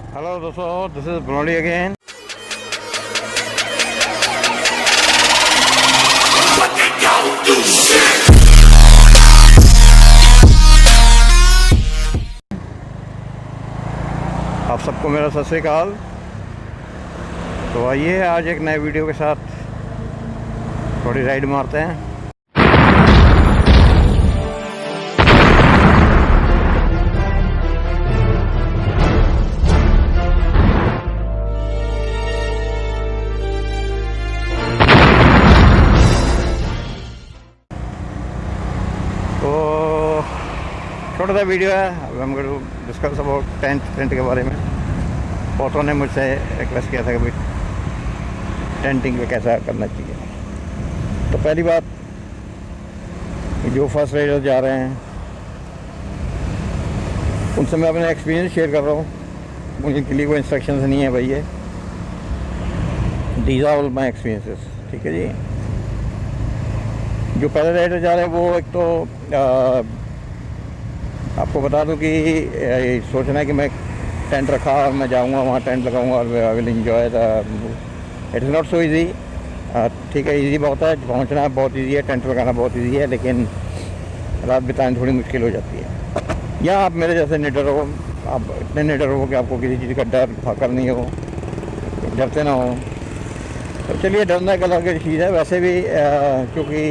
Hello दोस्तों, this is Broly again. आप सबको मेरा सत श्री अकाल। तो आइए आज एक नए वीडियो के साथ थोड़ी राइड मारते हैं। तो छोटा सा वीडियो है। अब हम going to discuss about tent के बारे में। बहुतों ने मुझसे रिक्वेस्ट किया था कि भाई टेंटिंग पे कैसा करना चाहिए। तो पहली बात, जो फर्स्ट राइडर जा रहे हैं उनसे मैं अपना एक्सपीरियंस शेयर कर रहा हूँ। उनके लिए कोई इंस्ट्रक्शंस नहीं है भाई, ये these are all my experiences. ठीक है जी। जो पहले राइडर जा रहे हैं वो एक तो आपको बता दूं कि सोचना है कि मैं टेंट रखा और मैं जाऊंगा वहाँ टेंट लगाऊंगा और I will enjoy the. It is not so easy. ठीक है, इजी बहुत है, पहुँचना बहुत इजी है, टेंट लगाना बहुत इजी है, लेकिन रात बिताना थोड़ी मुश्किल हो जाती है। या आप मेरे जैसे निडर हो, आप इतने निडर हो कि आपको किसी चीज़ का डर फाकर नहीं हो, डरते ना हो, तो चलिए। डरना एक अलग चीज़ है। वैसे भी क्योंकि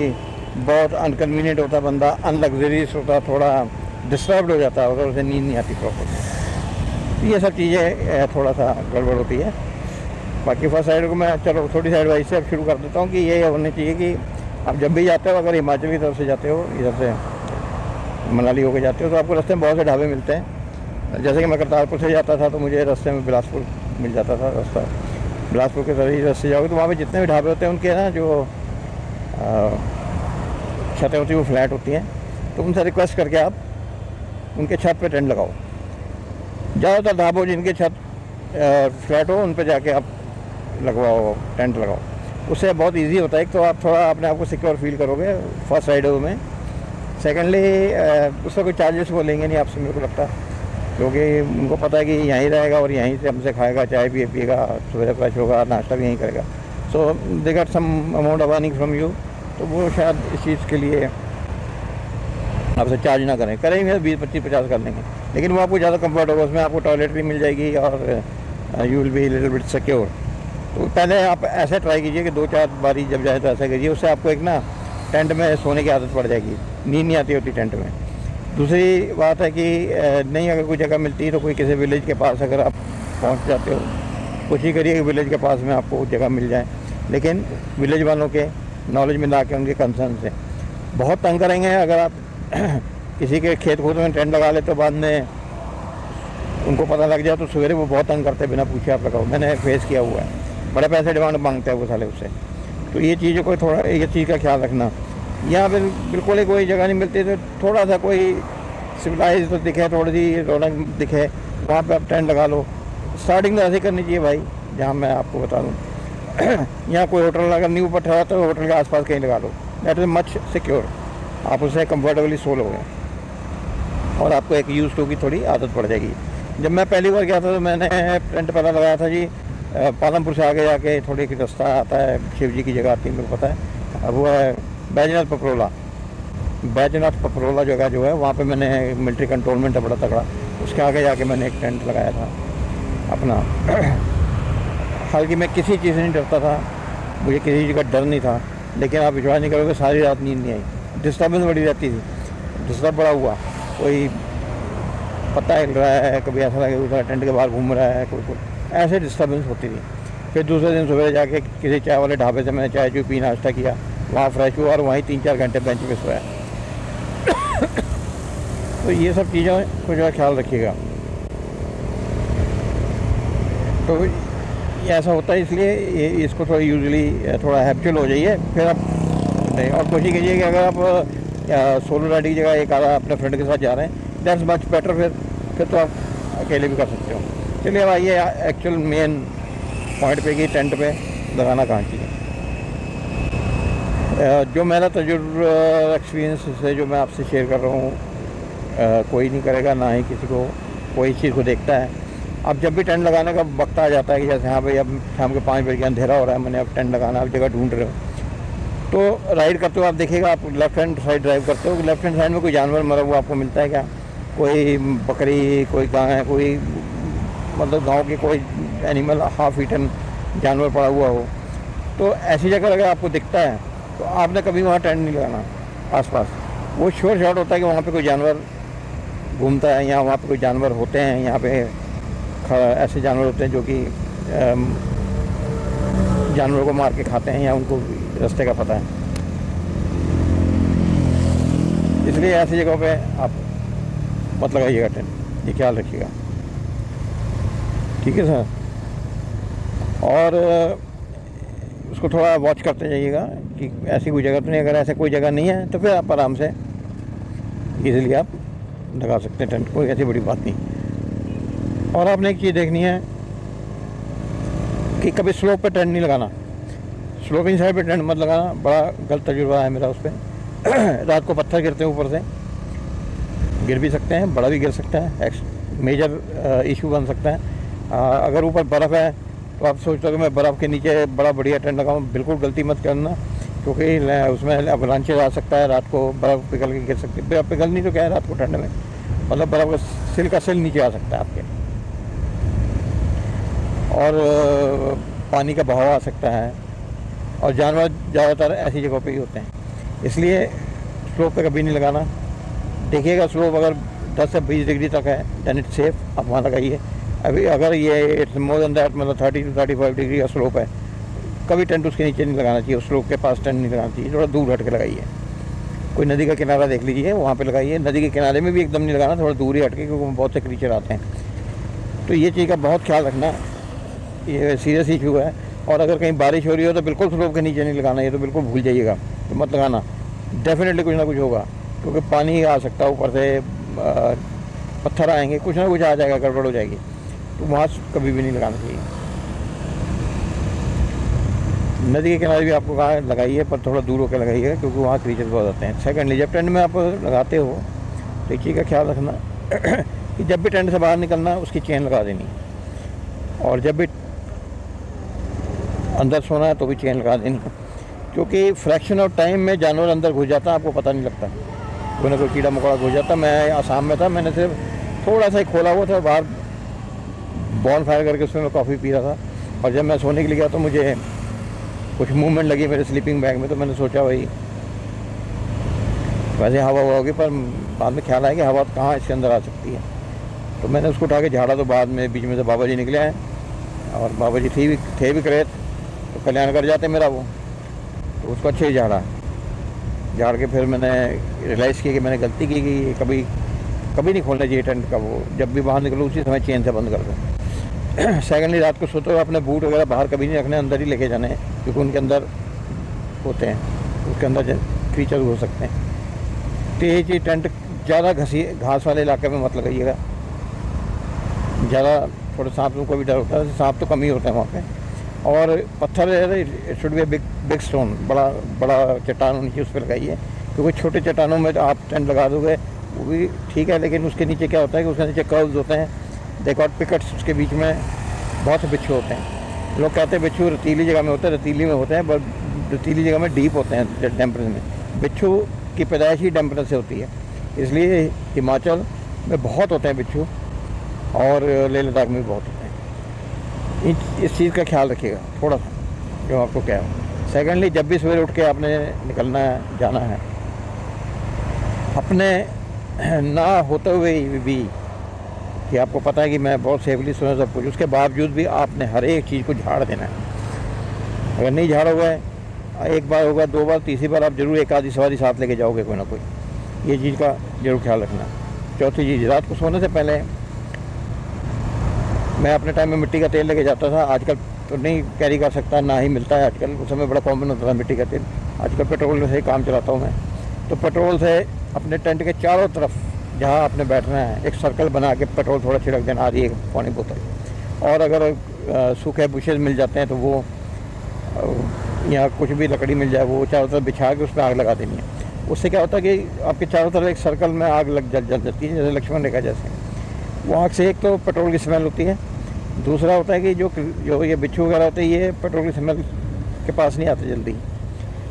बहुत अनकन्वीनियंट होता बंदा, अनलग्जरियस होता, थोड़ा डिस्टर्ब्ड हो जाता है और उसे नींद नहीं आती प्रॉपर। ये सब चीज़ें थोड़ा सा गड़बड़ होती है। बाकी फर्स्ट साइड को मैं चलो थोड़ी सा एडवाइस से अब शुरू कर देता हूँ कि ये होनी चाहिए कि आप जब भी जाते हो, अगर हिमाचल की तरफ से जाते हो, इधर से मनाली होकर जाते हो, तो आपको रास्ते में बहुत से ढाबे मिलते हैं। जैसे कि मैं करतारपुर से जाता था तो मुझे रास्ते में बिलासपुर मिल जाता था रास्ता। बिलासपुर के तरह ही रास्ते जाओगे तो वहाँ पे जितने भी ढाबे होते हैं उनके ना जो छतें होती हैं वो फ्लैट होती हैं, तो उनसे रिक्वेस्ट करके आप उनके छत पे टेंट लगाओ। ज़्यादातर ढाबों जिनके छत फ्लैट हो उन पे जाके आप लगवाओ, टेंट लगाओ। उससे बहुत इजी होता है। एक तो आप थोड़ा अपने आप को सिक्योर फील करोगे फर्स्ट राइडर में। सेकेंडली उससे कोई चार्जेस वो लेंगे नहीं आपसे, मेरे को लगता, क्योंकि उनको पता है कि यहीं रहेगा और यहीं से हमसे खाएगा, चाय पिएगा, सवेरे फ्रेश होगा, नाश्ता भी यहीं करेगा। So they got some amount of earning from you. तो वो शायद इस चीज़ के लिए आपसे चार्ज ना करेंगे 20-25-50 कर लेंगे, लेकिन वो आपको ज़्यादा कंफर्ट होगा। उसमें आपको टॉयलेट भी मिल जाएगी और you will be little bit secure. तो पहले आप ऐसे ट्राई कीजिए कि 2-4 बारी जब जाए तो ऐसा कीजिए। उससे आपको एक ना टेंट में सोने की आदत पड़ जाएगी, नींद नहीं आती होती टेंट में। दूसरी बात है कि नहीं, अगर कोई जगह मिलती है तो कोई किसी विलेज के पास अगर आप पहुंच जाते हो, कोशिश करिए कि विलेज के पास में आपको जगह मिल जाए, लेकिन विलेज वालों के नॉलेज में ला के उनके कंसर्न से। बहुत तंग करेंगे अगर आप किसी के खेत खोत में टेंट लगा ले तो बाद में उनको पता लग जाए तो सवेरे वो बहुत तंग करते बिना पूछे आप लगाओ। मैंने फेस किया हुआ है, बड़े पैसे डिमांड मांगते हैं वो साले उससे। तो ये चीज़ को थोड़ा, ये चीज़ का ख्याल रखना। यहाँ पर बिल्कुल ही कोई जगह नहीं मिलती तो थोड़ा सा कोई सिविलाइज तो दिखे, थोड़ी सी रौनक दिखे, वहाँ पे आप टेंट लगा लो। स्टार्टिंग तो ऐसे करनी चाहिए भाई, जहाँ मैं आपको बता दूँ यहाँ कोई होटल अगर नहीं ऊपर ठहरा तो होटल के आसपास कहीं लगा लो। That is much secure. आप उसे कंफर्टेबली सो लोगे और आपको एक यूज़ टू की थोड़ी आदत पड़ जाएगी। जब मैं पहली बार गया था तो मैंने टेंट पता लगाया था जी पालमपुर से आगे जाके थोड़ी एक रास्ता आता है, शिव जी की जगह आती है, मेरे को पता है। वो है बैजनाथ पपरोला जगह जो है, वहाँ पे मैंने मिलिट्री कंट्रोलमेंट है बड़ा तगड़ा, उसके आगे जाके मैंने एक टेंट लगाया था अपना। हालांकि मैं किसी चीज़ से नहीं डरता था, मुझे किसी चीज़ का डर नहीं था, लेकिन आप विश्वास नहीं करोगे सारी रात नींद नहीं आई। डिस्टर्बेंस बड़ी रहती थी, डिस्टर्ब बड़ा हुआ। कोई पत्ता हिल रहा है, कभी ऐसा लगे दूसरा टेंट के बाहर घूम रहा है, कोई ऐसे डिस्टर्बेंस होती थी। फिर दूसरे दिन सुबह जाके किसी चाय वाले ढाबे से मैंने चाय पी, नाश्ता किया, वहाँ फ्रेश हुआ और वहीं 3-4 घंटे बेंच पे सोया। तो ये सब चीज़ों को जो है ख्याल रखिएगा। तो ऐसा होता है, इसलिए इसको थोड़ा यूजुअली थोड़ा हैबिचुअल हो जाइए, फिर आप नहीं। और कोशिश कीजिए कि अगर आप सोलो राइडिंग की जगह एक आधा अपने फ्रेंड के साथ जा रहे हैं, दैट्स मच बेटर। फिर तो आप अकेले भी कर सकते हो। चलिए अब आइए एक्चुअल मेन पॉइंट पे कि टेंट पे लगाना कहाँ चाहिए। जो मेरा तजुर्बा एक्सपीरियंस है जो मैं आपसे शेयर कर रहा हूँ, कोई नहीं करेगा, ना ही किसी को कोई चीज़ को देखता है। अब जब भी टेंट लगाने का वक्त आ जाता है कि जैसे हाँ भाई अब शाम के 5 बजे अंधेरा हो रहा है, मैंने अब टेंट लगाना, आप जगह ढूंढ रहे हो, तो राइड करते हो आप देखिएगा, आप लेफ्ट हैंड साइड ड्राइव करते हो, लेफ्ट हैंड साइड में कोई जानवर मरा हुआ आपको मिलता है क्या? कोई बकरी, कोई गाय, कोई मतलब गांव के कोई एनिमल, हाफ ईटन जानवर पड़ा हुआ हो, तो ऐसी जगह अगर आपको दिखता है तो आपने कभी वहाँ टेंट नहीं लगाना आसपास। वो श्योर शॉट होता है कि वहाँ पे कोई जानवर घूमता है या वहाँ पे कोई जानवर होते हैं, यहाँ पे ऐसे जानवर होते हैं जो कि जानवरों को मार के खाते हैं या उनको रास्ते का पता है। इसलिए ऐसी जगहों पे आप मत लगाइएगा टेंट, ये ख्याल रखिएगा, ठीक है सर। और उसको थोड़ा वॉच करते जाइएगा कि ऐसी कोई जगह तो नहीं, अगर ऐसे कोई जगह नहीं है तो फिर आप आराम से इजीली आप लगा सकते हैं टेंट, कोई ऐसी बड़ी बात नहीं। और आपने एक चीज़ देखनी है कि कभी स्लोप पे टेंट नहीं लगाना, स्लोपिंग साइड पे टेंट मत लगाना, बड़ा गलत तजुर्बा है मेरा उस पर। रात को पत्थर गिरते हैं ऊपर से, गिर भी सकते हैं, बड़ा भी गिर सकता है, मेजर इशू बन सकता है। अगर ऊपर बर्फ़ है तो आप सोचते हो कि मैं बर्फ़ के नीचे बड़ा बढ़िया टेंट लगाऊँ, बिल्कुल गलती मत करना, क्योंकि उसमें अवलांचेज आ सकता है, रात को बर्फ़ पिघल के गिर सकती है। बर्फ़ पिघल नहीं तो क्या है, रात को ठंड में मतलब बर्फ़ का सिल नीचे आ सकता है आपके, और पानी का बहाव आ सकता है, और जानवर ज़्यादातर ऐसी जगहों पे ही होते हैं। इसलिए स्लोप पे कभी नहीं लगाना। देखिएगा स्लोप अगर 10 से 20 डिग्री तक है दैन इट्स सेफ, आप वहाँ लगाइए। अभी अगर ये इट्स मोर देन दैट, मतलब 30 to 35 डिग्री का स्लोप है, कभी टेंट उसके नीचे नहीं लगाना चाहिए, उस स्लोप के पास टेंट नहीं लगाना चाहिए, थोड़ा दूर हट के लगाइए। कोई नदी का किनारा देख लीजिए, वहाँ पे लगाइए। नदी के किनारे में भी एकदम नहीं लगाना, थोड़ा दूर ही हट के, क्योंकि बहुत से क्रीचर आते हैं। तो ये चीज़ का बहुत ख्याल रखना, ये सीरियस इशू है। और अगर कहीं बारिश हो रही हो तो बिल्कुल स्लोप के नीचे नहीं लगाना, ये तो बिल्कुल भूल जाइएगा, तो मत लगाना। डेफिनेटली कुछ ना कुछ होगा, क्योंकि पानी आ सकता है ऊपर से, पत्थर आएंगे, कुछ ना कुछ आ जाएगा, गड़बड़ हो जाएगी, तो वहाँ कभी भी नहीं लगाना चाहिए। नदी के किनारे भी आपको कहा लगाइए, पर थोड़ा दूर होकर लगाइए, क्योंकि वहाँ क्रीचर बहुत आते हैं। सेकेंडली, जब टेंट में आप लगाते हो तो एक चीज़ का ख्याल रखना कि जब भी टेंट से बाहर निकलना उसकी चेन लगा देनी, और जब भी अंदर सोना है तो भी चेन लगा देनी, क्योंकि फ्रैक्शन ऑफ टाइम में जानवर अंदर घुस जाता है, आपको पता नहीं लगता, कोई ना कोई कीड़ा मकोड़ा घुस जाता। मैं आसाम में था, मैंने सिर्फ थोड़ा सा ही खोला हुआ था, बाहर बॉन फायर करके उसमें मैं कॉफ़ी पी रहा था, और जब मैं सोने के लिए गया तो मुझे कुछ मूवमेंट लगी मेरे स्लीपिंग बैग में, तो मैंने सोचा भाई वैसे हवा होगी, पर बाद में ख्याल आया कि हवा कहाँ इसके अंदर आ सकती है, तो मैंने उसको उठा के झाड़ा। तो बाद में बीच में से बाबा जी निकले हैं, और बाबा जी थे भी करे, तो कल्याण कर जाते मेरा वो, तो उसको अच्छे ही झाड़ के फिर मैंने रियलाइज़ किया कि मैंने गलती की कि कभी नहीं खोलना चाहिए टेंट का। वो जब भी बाहर निकलो उसी समय चेन से बंद कर दो। सेकेंडली, रात को सोते हुए अपने बूट वगैरह बाहर कभी नहीं रखने, अंदर ही लेके जाने हैं, क्योंकि उनके अंदर होते हैं, उसके अंदर क्रीचर हो सकते हैं। तो ये चीज़, टेंट ज़्यादा घास वाले इलाके में मत लगाइएगा, ज़्यादा थोड़ा सांप को भी डर होता है, सांप तो कम ही होते हैं वहाँ पे। और पत्थर it should be big stone, बड़ा चट्टान नीचे उस पर लगाइए, क्योंकि छोटे चट्टानों में तो आप टेंट लगा दोगे वो भी ठीक है, लेकिन उसके नीचे क्या होता है कि उसके नीचे कर्व्स होते हैं, देखो पिकट्स, उसके बीच में बहुत से बिच्छू होते हैं। लोग कहते हैं बिच्छू रेतीली जगह में होते हैं, रेतीली में होते हैं, पर रेतीली जगह में डीप होते हैं टेम्परेचर में। बिच्छू की पैदाइश ही टेम्परेचर से होती है, इसलिए हिमाचल में बहुत होते हैं बिच्छू, और लेह लद्दाख में भी बहुत होते हैं। इस चीज़ का ख्याल रखिएगा थोड़ा सा, जो आपको क्या है। सेकेंडली, जब भी सवेरे उठ के आपने निकलना है, जाना है, अपने ना होते हुए भी कि आपको पता है कि मैं बहुत सेफली सुना सब कुछ, उसके बावजूद भी आपने हर एक चीज़ को झाड़ देना है। अगर नहीं झाड़ोगे, एक बार होगा, 2 बार, तीसरी बार आप जरूर एक आधी सवारी साथ लेके जाओगे कोई ना कोई, ये चीज़ का जरूर ख्याल रखना। चौथी चीज़, रात को सोने से पहले मैं अपने टाइम में मिट्टी का तेल लेके जाता था, आजकल तो नहीं कैरी कर सकता, ना ही मिलता है आजकल, उस समय बड़ा कॉमन होता था मिट्टी का तेल। आजकल पेट्रोल से ही काम चलाता हूँ मैं, तो पेट्रोल से अपने टेंट के चारों तरफ जहाँ आपने बैठना है एक सर्कल बना के पेट्रोल थोड़ा छिड़क देना, आधी 1 पौनी बोतल। और अगर सूखे बुशेज मिल जाते हैं तो वो या कुछ भी लकड़ी मिल जाए, वो चारों तरफ बिछा के उस पर आग लगा देनी है। उससे क्या होता है कि आपके चारों तरफ एक सर्कल में आग जल जाती है, जैसे लक्ष्मण रेखा जैसे। वो आग से एक तो पेट्रोल की स्मेल होती है, दूसरा होता है कि जो जो ये बिच्छू वगैरह होते हैं ये पेट्रोल की स्मेल के पास नहीं आते जल्दी,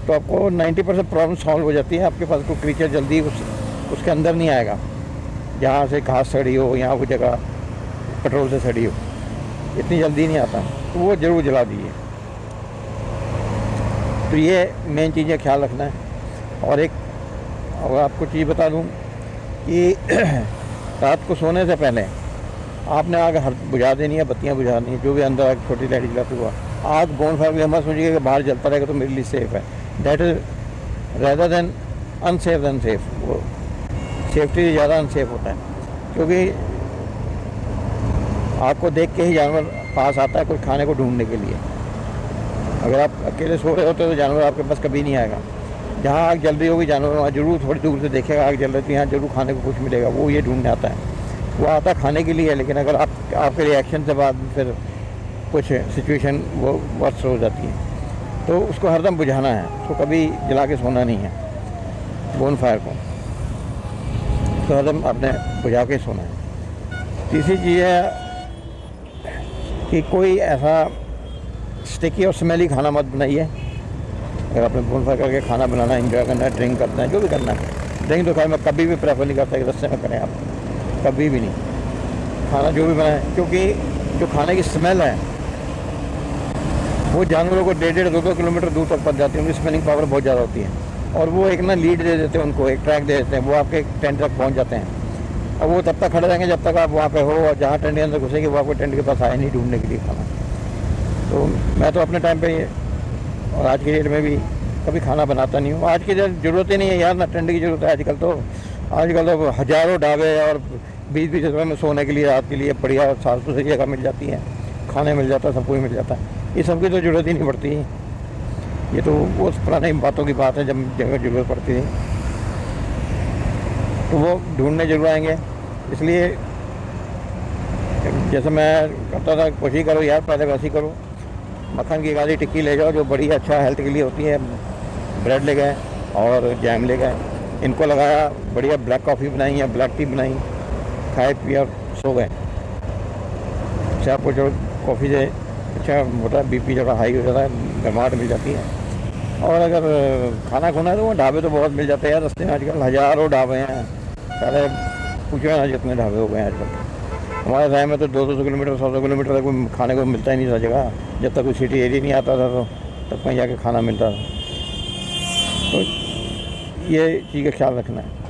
तो आपको 90% प्रॉब्लम सॉल्व हो जाती है। आपके पास कोई क्रीचर जल्दी उसके अंदर नहीं आएगा, जहाँ से घास सड़ी हो, यहाँ कोई जगह पेट्रोल से सड़ी हो, इतनी जल्दी नहीं आता, तो वो ज़रूर जला दीजिए। तो ये मेन चीज़ें ख्याल रखना है। और एक और आपको चीज़ बता दूं कि रात को सोने से पहले आपने आग बुझा देनी है, बत्तियां बुझानी है, जो भी अंदर आग छोटी लाइट जलाती हुआ आग बोनफायर के लिए मत सोचिए कि बाहर जलता रहेगा तो मेरे लिए सेफ़ है। That is rather then unsafe then safe. वो सेफ्टी से ज़्यादा अनसेफ होता है, क्योंकि आपको देख के ही जानवर पास आता है कुछ खाने को ढूंढने के लिए। अगर आप अकेले सो रहे होते तो जानवर आपके पास कभी नहीं आएगा। जहाँ आग जल रही होगी जानवर वहाँ जरूर थोड़ी दूर से देखेगा आग जल रही थी, यहाँ जरूर खाने को कुछ मिलेगा, वो ये ढूंढने आता है। वो आता खाने के लिए है, लेकिन अगर आपके रिएक्शन से बाद फिर कुछ सिचुएशन वो वर्स हो जाती है, तो उसको हरदम बुझाना है, उसको कभी जला के सोना नहीं है। बोन फायर को तो हरदम आपने बुझा के सोना है। तीसरी चीज़ है कि कोई ऐसा स्टिकी और स्मेली खाना मत बनाइए। अगर आपने बोन फायर करके खाना बनाना, एंजॉय करना है, ड्रिंक करना है, जो भी करना है, ड्रिंक तो खैर मैं कभी भी प्रेफर नहीं करता कि रस्ते में करें आप, कभी भी नहीं। खाना जो भी बनाए, क्योंकि जो खाने की स्मेल है वो जानवरों को 1.5-2 किलोमीटर दूर तक पहुंच जाती है। उनकी स्मेलिंग पावर बहुत ज़्यादा होती है, और वो एक ना लीड दे देते हैं उनको, एक ट्रैक दे देते हैं, वो आपके टेंट तक पहुंच जाते हैं। अब वो तब तक खड़े रहेंगे जब तक आप वहाँ पे हो, और जहाँ टेंट के अंदर घुसेंगे वो आपको टेंट के पास आए नहीं ढूंढने के लिए खाना। तो मैं तो अपने टाइम पे और आज की डेट में भी कभी खाना बनाता नहीं हूँ। आज की ज़रूरत ही नहीं है यार, ना टेंट की ज़रूरत है आजकल तो हज़ारों ढाबे और 20-20 रुपये में सोने के लिए रात के लिए बढ़िया साफ सुथरी जगह मिल जाती है, खाने मिल जाता है, सब कुछ मिल जाता है। ये सब की तो ज़रूरत ही नहीं पड़ती। ये तो वो पुरानी बातों की बात है, जब जगह ज़रूरत पड़ती है तो वो ढूंढने जरूर आएंगे। इसलिए जैसे मैं करता था, कोशिश करो यार पहले वैसे ही करो। मक्खन की गाली टिक्की ले जाओ जो बड़ी अच्छा हेल्थ के लिए होती है, ब्रेड ले गए और जैम ले गए, इनको लगाया, बढ़िया ब्लैक कॉफ़ी बनाई या ब्लैक टी बनाई, खाए पिया सो गए। अच्छा आपको जो कॉफ़ी से अच्छा मोटा बीपी जरा हाई हो जाता है, गर्माहट मिल जाती है। और अगर खाना खोना है तो वो ढाबे तो बहुत मिल जाते हैं यार रास्ते में, आजकल हज़ारों ढाबे हैं, सारे पूछो ना जितने ढाबे हो गए हैं आजकल। हमारे टाइम में तो 200 किलोमीटर 100 किलोमीटर तक खाने को मिलता ही नहीं था जगह, जब तक कोई सिटी एरिया नहीं आता था तो तब कहीं जाके खाना मिलता था। तो ये चीज़ का ख्याल रखना है।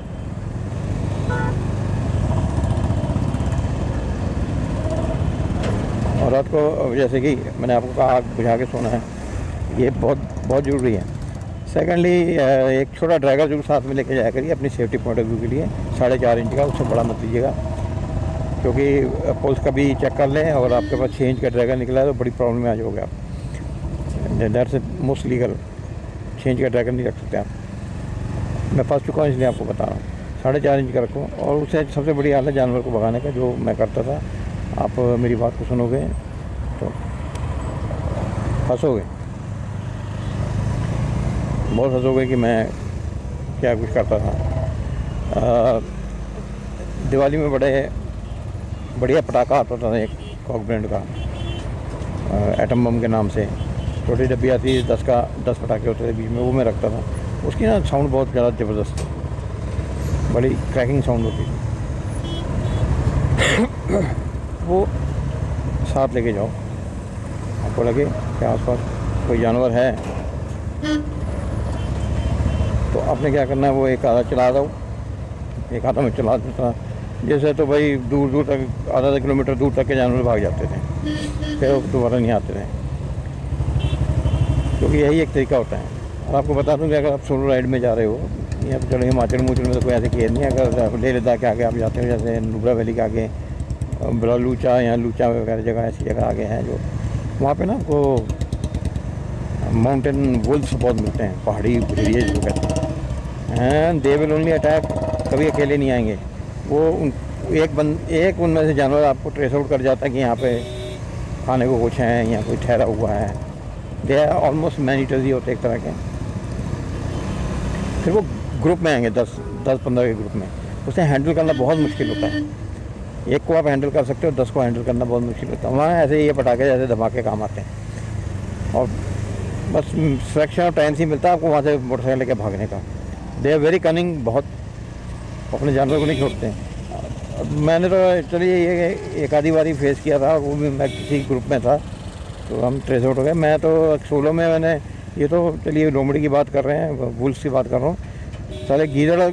और रात को जैसे कि मैंने आपको कहा आग बुझा के सोना है, ये बहुत बहुत ज़रूरी है। सेकेंडली एक छोटा ड्रैगर जरूर साथ में लेके जाया करिए अपनी सेफ्टी पॉइंट ऑफ व्यू के लिए, 4.5 इंच का, उससे बड़ा मत लीजिएगा, क्योंकि पुलिस का भी चेक कर लें और आपके पास 6 इंच का ड्रैगर निकला है तो बड़ी प्रॉब्लम में आ जाओगे आप। दैट से मोस्ट लीगल 6 इंच का ड्रैगर नहीं रख सकते आप। मैं फंस चुका हूँ इसलिए आपको बता रहा हूँ। 4.5 इंच का रखो। और उससे सबसे बड़ी हाल है जानवर को भगाने का, जो मैं करता था। आप मेरी बात को सुनोगे तो फंसोगे, बहुत फंसोगे कि मैं क्या कुछ करता था। दिवाली में बढ़िया पटाखा आता था, एक कॉक ब्रांड का एटम बम के नाम से, छोटी डब्बी आती है, 10 पटाखे होते थे बीच में, वो मैं रखता था। उसकी ना साउंड बहुत ज़्यादा ज़बरदस्त थी, बड़ी क्रैकिंग साउंड होती थी। वो साथ लेके जाओ, आपको लगे कि आसपास कोई जानवर है तो आपने क्या करना है, वो एक आधा चला दो, एक आधा में चला देता जैसे, तो भाई दूर दूर तक आधा किलोमीटर दूर तक के जानवर भाग जाते थे, फिर वो दोबारा नहीं आते थे, क्योंकि यही एक तरीका होता है। और आपको बता दूं कि अगर आप सोलो राइड में जा रहे हो, या तो चलो हिमाचल में तो कोई ऐसे केयर नहीं है। अगर लेह लद्दाख के आगे आप जाते हो, जैसे नुब्रा वैली के आगे बलालूचा या लूचा वगैरह जगह, ऐसी जगह आगे हैं जो, वहाँ पे ना आपको माउंटेन वुल्फ्स बहुत मिलते हैं, पहाड़ी भेड़िए जो कहते हैं। दे विल ओनली अटैक, कभी अकेले नहीं आएंगे वो। एक उनमें से जानवर आपको ट्रेस आउट कर जाता है कि यहाँ पे खाने को कुछ है या कोई ठहरा हुआ है। दे आर ऑलमोस्ट मैनीटर्स ही होते एक तरह के। फिर वो ग्रुप में आएंगे, 10-15 के ग्रुप में, उसे हैंडल करना बहुत मुश्किल होता है। एक को आप हैंडल कर सकते हो, 10 को हैंडल करना बहुत मुश्किल होता है। वहाँ ऐसे ये पटाखे जैसे धमाके काम आते हैं, और बस फ्रैक्शन ऑफ टाइम ही मिलता है आपको वहाँ से मोटरसाइकिल लेके भागने का। दे आर वेरी कनिंग, बहुत अपने जानवर को नहीं छोड़ते हैं। मैंने तो चलिए ये एक आधी बारी फेस किया था, वो भी मैं किसी ग्रुप में था तो हम ट्रेस आउट हो गए। मैं तो सोलो में मैंने, ये तो चलिए लोमड़ी की बात कर रहे हैं, वुल्स की बात कर रहा हूँ। सारे गीदड़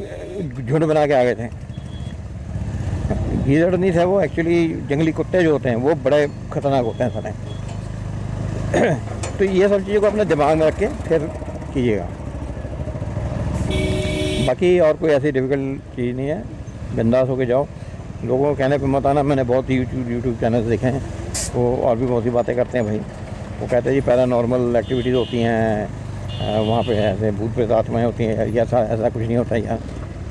झुंड बना के आ गए थे। गीदड़ नहीं थे वो, एक्चुअली जंगली कुत्ते जो होते हैं वो बड़े ख़तरनाक होते हैं सारे। तो ये सब चीज़ों को अपने दिमाग में रख के फिर कीजिएगा। बाकी और कोई ऐसी डिफ़िकल्ट चीज़ नहीं है, बिंदास होके जाओ। लोगों को कहने पे मत आना। मैंने बहुत यूट्यूब चैनल देखे हैं, वो और भी बहुत सी बातें करते हैं भाई। वो कहते हैं जी पैरानॉर्मल एक्टिविटीज़ होती हैं वहाँ पे, ऐसे भूत प्रेत आत्माएँ होती हैं। ऐसा कुछ नहीं होता यार।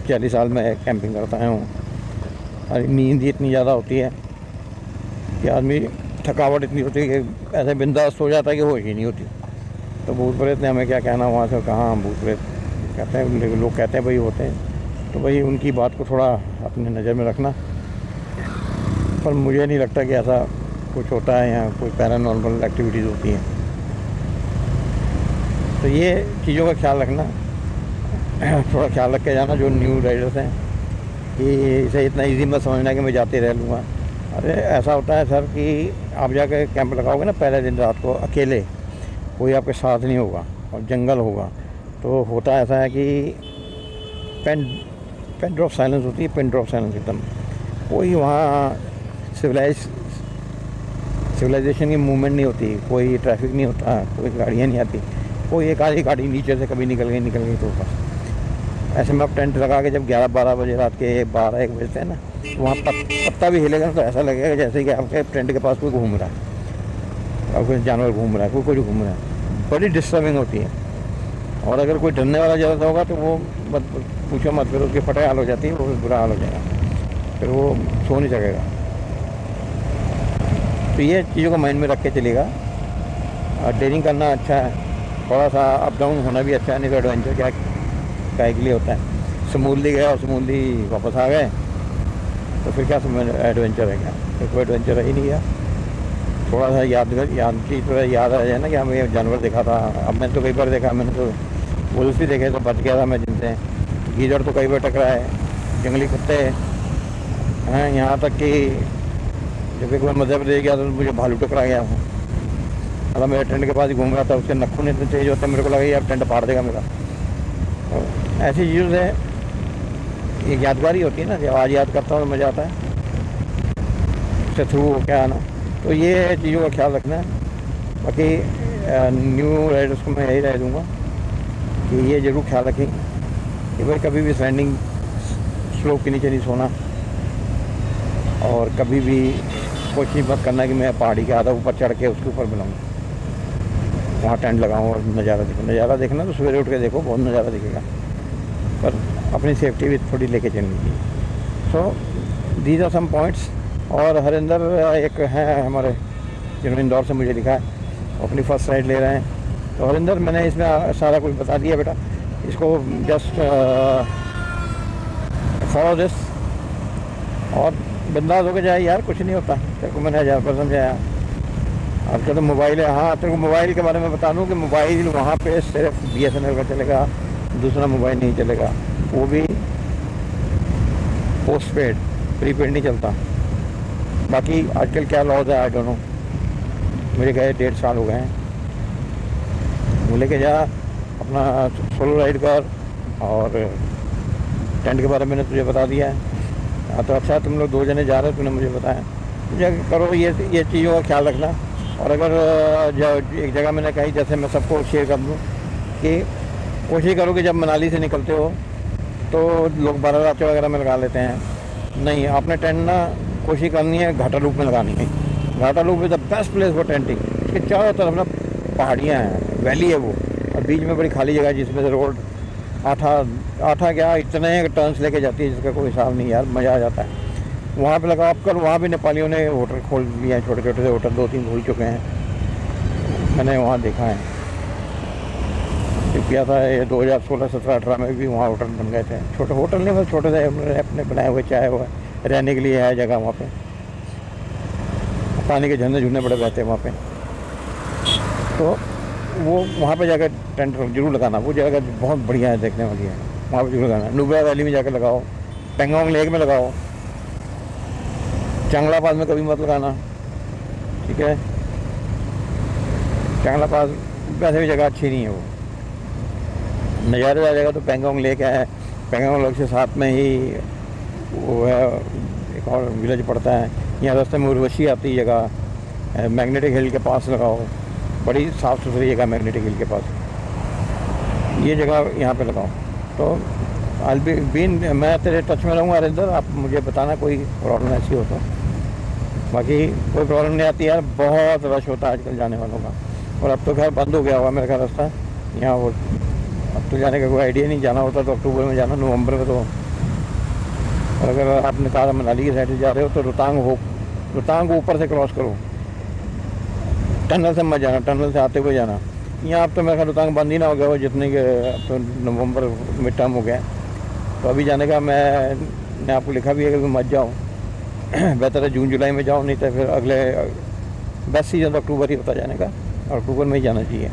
40 साल में कैंपिंग करता हूँ, और नींद इतनी ज़्यादा होती है कि आदमी, थकावट इतनी होती है कि ऐसे बिंदास हो जाता है कि होश ही नहीं होती। तो भूत प्रेत ने हमें क्या कहना वहाँ से, कहाँ भूत प्रेत कहते हैं, लोग कहते हैं भाई होते हैं। तो भाई उनकी बात को थोड़ा अपने नज़र में रखना। पर मुझे नहीं लगता कि ऐसा कुछ होता है यहाँ, कोई पैरानॉर्मल एक्टिविटीज़ होती हैं। तो ये चीज़ों का ख्याल रखना, थोड़ा ख्याल रख के जाना। जो न्यू राइडर्स हैं कि इसे इतना इजी मत समझना कि मैं जाते रह लूँगा। अरे ऐसा होता है सर कि आप जाकर कैंप लगाओगे ना पहले दिन रात को अकेले, कोई आपके साथ नहीं होगा और जंगल होगा, तो होता ऐसा है कि पेन ड्रॉप साइलेंस होती है, पेन ड्रॉप साइलेंस एकदम। कोई वहाँ सिविलाइजेशन की मूवमेंट नहीं होती, कोई ट्रैफिक नहीं होता, कोई गाड़ियाँ नहीं आती, कोई एक आधी गाड़ी नीचे से कभी निकल गई तो बस। ऐसे में आप टेंट लगा के जब 11-12 बजे रात के 12-1 बजते हैं ना, तो वहाँ पत्ता भी हिलेगा तो ऐसा लगेगा जैसे कि आपके टेंट के पास कोई घूम रहा है, और कोई जानवर घूम रहा है, कोई कुछ घूम रहा है। बड़ी डिस्टर्बिंग होती है। और अगर कोई डरने वाला ज़्यादा होगा तो वो मत पूछो मत, फिर उसकी फटे हाल हो जाती है, वो बुरा हाल हो जाएगा, फिर वो सो नहीं सकेगा। तो ये चीज़ों को माइंड में रख के चलेगा। ट्रेनिंग करना अच्छा है, थोड़ा सा अप डाउन होना भी अच्छा है, नहीं तो एडवेंचर क्या के लिए होता है। स्मूथली गए और स्मूथली वापस आ गए तो फिर क्या एडवेंचर है, क्या फिर कोई एडवेंचर ही नहीं है। थोड़ा सा याद आ जाए ना कि हमें ये जानवर देखा था। अब मैंने तो कई बार देखा, मैंने तो वुल्फ भी देखे तो बच गया था मैं जिनसे। गीदड़ तो कई बार टकराए, जंगली कुत्ते हैं, यहाँ तक कि जब एक बार मध्य प्रदेश गया तो मुझे भालू टकरा गया। मतलब मेरे टेंट के पास ही घूम रहा था, उसके नखून इतने तेज होते मेरे को लगा यार टेंट फाड़ देगा मेरा। तो ऐसी चीज़ है, ये यादगारी होती है ना, जब आज याद करता हूँ तो मज़ा आता है, उससे थ्रू हो क्या आना। तो ये चीज़ों का ख्याल रखना है। बाकी न्यू राइडर्स को मैं यही राय दूँगा कि ये ज़रूर ख्याल रखें कि भाई कभी भी स्टैंडिंग स्लोप के नीचे नहीं सोना, और कभी भी कोशिश मत करना कि मैं पहाड़ी के आधा ऊपर चढ़ के उसके ऊपर बनाऊँ, वहाँ टेंट लगाऊँ और नज़ारा देखूँ। नज़ारा देखना तो सवेरे उठ के देखो, बहुत नज़ारा दिखेगा, पर अपनी सेफ्टी भी थोड़ी लेके चलनी चाहिए। So these are some points. और हरिंदर एक हैं हमारे जिन्होंने इंदौर से मुझे लिखा है, अपनी फर्स्ट राइड ले रहे हैं। तो हरिंदर मैंने इसमें सारा कुछ बता दिया बेटा, इसको जस्ट फॉलो दिस और बिंदास होकर जाए यार, कुछ नहीं होता। तेरे को मैंने 1000 समझाया। अब तो मोबाइल है, हाँ तेरे को मोबाइल के बारे में बता दूँ कि मोबाइल वहाँ पे सिर्फ BSNL का चलेगा, दूसरा मोबाइल नहीं चलेगा, वो भी पोस्ट पेड, प्रीपेड नहीं चलता। बाकी आजकल क्या लॉज है आई डोंट नो, मेरे गए 1.5 साल हो गए हैं। वो लेके जा अपना सोलो राइड कर, और टेंट के बारे में मैंने तुझे बता दिया है। हाँ तो अच्छा, तुम लोग 2 जने जा रहे हो, तूने मुझे बताया, मुझे करो ये चीज़ों का ख्याल रखना। और अगर एक जगह मैंने कही, जैसे मैं सबको शेयर कर दूँ कि कोशिश करो कि जब मनाली से निकलते हो तो लोग बारालाचा वगैरह में लगा लेते हैं। नहीं, आपने टेंट ना कोशिश करनी है घाटा लूप में लगानी है। Gata loop is the best place for tenting. इसके चारों तरफ ना पहाड़ियाँ हैं, वैली है वो, और बीच में बड़ी खाली जगह जिसमें से रोड आठा क्या इतने टर्न्स लेके जाती है जिसका कोई हिसाब नहीं यार, मज़ा आ जाता है। वहाँ पे लगा आपका, वहाँ भी नेपालियों ने होटल खोल लिए हैं, छोटे छोटे से होटल 2-3 खुल चुके हैं, मैंने वहाँ देखा है। किया था ये 2016, 17, 18 में भी वहाँ होटल बन गए थे। छोटे होटल नहीं, बस छोटे से अपने बनाए हुए चाय हुए रहने के लिए है जगह वहाँ पे, पानी के झरने झुरने बड़े बहते हैं वहाँ पे। तो वो वहाँ पे जाकर टेंट जरूर लगाना, वो जगह बहुत बढ़िया है, देखने वाली है, वहाँ पे जरूर लगाना। नुब्रा वैली में जाकर लगाओ, पेंगोंग लेक में लगाओ, चांगला पास में कभी मत लगाना, ठीक है। चांगला पास वैसे भी जगह अच्छी नहीं है, वो नज़ारे वाली जगह तो पेंगोंग लेक है। पेंगोंग लेक से साथ में ही वो है एक और विलेज पड़ता है, यहाँ रास्ते में उर्वशी आती है जगह, मैग्नेटिक हिल के पास लगाओ, बड़ी साफ़ सुथरी जगह मैग्नेटिक हिल के पास, ये जगह यहाँ पे लगाओ। तो बीन मैं तेरे टच में रहूँगा अरिंदर, आप मुझे बताना कोई प्रॉब्लम ऐसी हो तो। बाकी कोई प्रॉब्लम नहीं आती यार, बहुत रश होता है आजकल जाने वालों का, और अब तो खैर बंद हो गया होगा मेरे ख्याल रास्ता यहाँ। वो अब तो जाने का कोई आइडिया नहीं, जाना होता तो अक्टूबर में जाना, नवंबर में तो। और अगर आपने कहा मनाली की साइड से जा रहे हो तो रोहतांग को ऊपर से क्रॉस करो, टनल से मत जाना, टनल से आते हुए जाना। यहाँ अब तो मेरे ख्याल रोहतांग बंद ही ना हो गया हो, जितने के अब तो नवंबर मिड टर्म हो गया, तो अभी जाने का मैंने आपको लिखा भी है कि मत जाओ, बेहतर है जून जुलाई में जाओ, नहीं तो फिर अगले बेस्ट सीज़न तो अक्टूबर ही होता जाने का, और अक्टूबर में ही जाना चाहिए।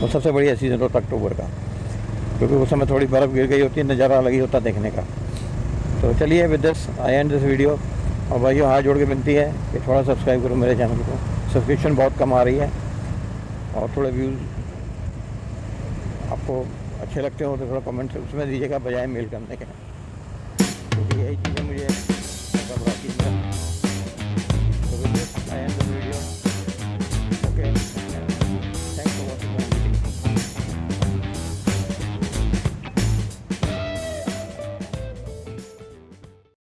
तो सबसे बढ़िया सीज़न होता अक्टूबर का, क्योंकि उस समय थोड़ी बर्फ़ गिर गई होती है, नज़ारा अलग ही होता देखने का। तो चलिए with this I and this video. और भाइयों हाथ जोड़ के विनती है कि थोड़ा सब्सक्राइब करो मेरे चैनल को, सब्सक्रिप्शन बहुत कम आ रही है, और थोड़े व्यूज़ आपको अच्छे लगते हो तो थोड़ा कमेंट उसमें दीजिएगा बजाय मेल करने के।